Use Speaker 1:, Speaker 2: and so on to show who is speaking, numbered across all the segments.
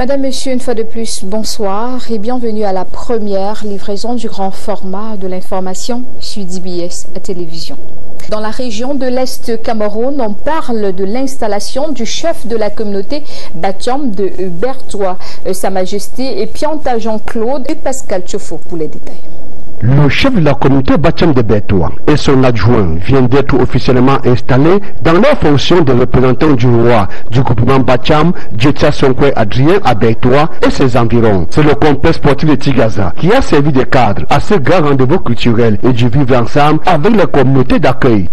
Speaker 1: Madame, Monsieur, une fois de plus, bonsoir et bienvenue à la première livraison du grand format de l'information sur DBS Télévision. Dans la région de l'Est Cameroun, on parle de l'installation du chef de la communauté Bacham de Bertoua, Sa Majesté et Pianta Jean-Claude et Pascal Tchofo pour les détails.
Speaker 2: Le chef de la communauté Bacham de Bertoua et son adjoint viennent d'être officiellement installés dans leur fonction de représentants du roi du groupement Bacham, Djetsa Sonkwe Adrien à Bertoua et ses environs. C'est le complexe sportif de Tigaza qui a servi de cadre à ce grand rendez-vous culturel et du vivre ensemble avec la communauté d'accueil.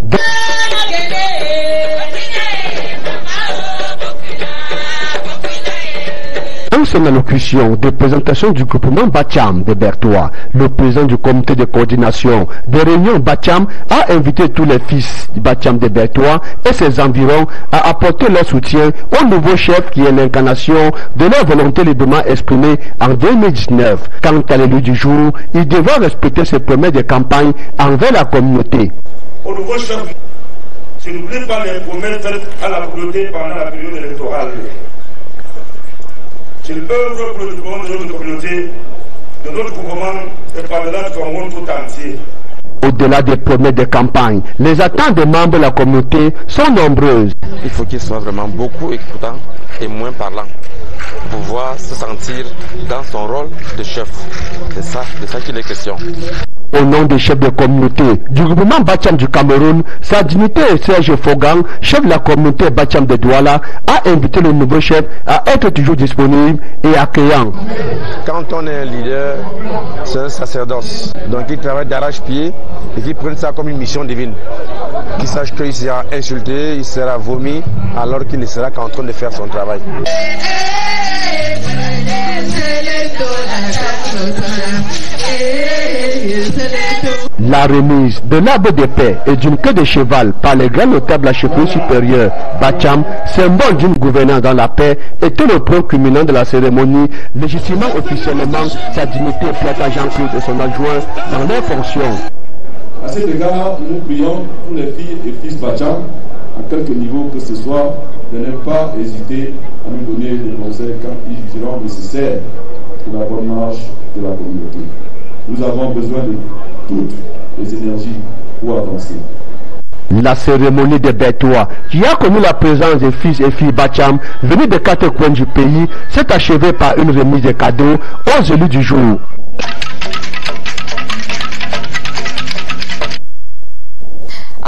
Speaker 2: Dans son allocution de présentation du groupement Bacham de Bertoua, le président du comité de coordination des réunions Bacham a invité tous les fils du Bacham de Bertoua et ses environs à apporter leur soutien au nouveau chef qui est l'incarnation de leur volonté librement exprimée en 2019. Quant à l'élu du jour, il devra respecter ses promesses de campagne envers la communauté.
Speaker 3: Au nouveau chef, je n'oublie pas les promesses faites à la communauté pendant la période électorale. Il œuvre pour le développement de notre communauté, de notre gouvernement et par-delà du monde tout entier.
Speaker 2: Au-delà des promesses de campagne, les attentes des membres de la communauté sont nombreuses.
Speaker 4: Il faut qu'il soit vraiment beaucoup écoutant et moins parlant pour pouvoir se sentir dans son rôle de chef. C'est ça qu'il est question.
Speaker 2: Au nom des chefs de communauté du groupement Bacham du Cameroun, sa dignité Serge Fogan, chef de la communauté Bacham de Douala, a invité le nouveau chef à être toujours disponible et accueillant.
Speaker 4: Quand on est un leader, c'est un sacerdoce. Donc il travaille d'arrache-pied et qu'il prenne ça comme une mission divine. Qu'il sache qu'il sera insulté, il sera vomi, alors qu'il ne sera qu'en train de faire son travail.
Speaker 2: La remise de l'arbre de paix et d'une queue de cheval par les grands notables à chefferie supérieure Bacham, symbole d'une gouvernance dans la paix, était le point culminant de la cérémonie, légitimement officiellement sa dignité Pianta Jean-Claude et son adjoint dans leurs fonctions.
Speaker 5: À cet égard, nous prions tous les filles et fils Bacham, à quelque niveau que ce soit, de ne pas hésiter à nous donner des conseils quand ils jugeront nécessaires pour la bonne marche de la communauté. Nous avons besoin de toutes les énergies pour avancer.
Speaker 2: La cérémonie de Bertoua, qui a connu la présence des fils et filles Bacham venus des quatre coins du pays, s'est achevée par une remise de cadeaux aux élus du jour.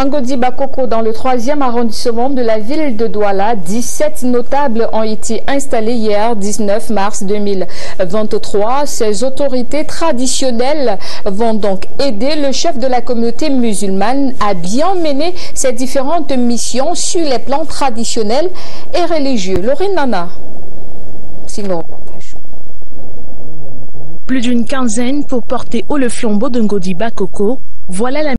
Speaker 1: Ngodi Bakoko, dans le 3e arrondissement de la ville de Douala, 17 notables ont été installés hier 19 mars 2023. Ces autorités traditionnelles vont donc aider le chef de la communauté musulmane à bien mener ses différentes missions sur les plans traditionnels et religieux. Laurine Nana, signe reportage.
Speaker 6: Plus d'une quinzaine pour porter haut le flambeau de Ngodi Bakoko. Voilà la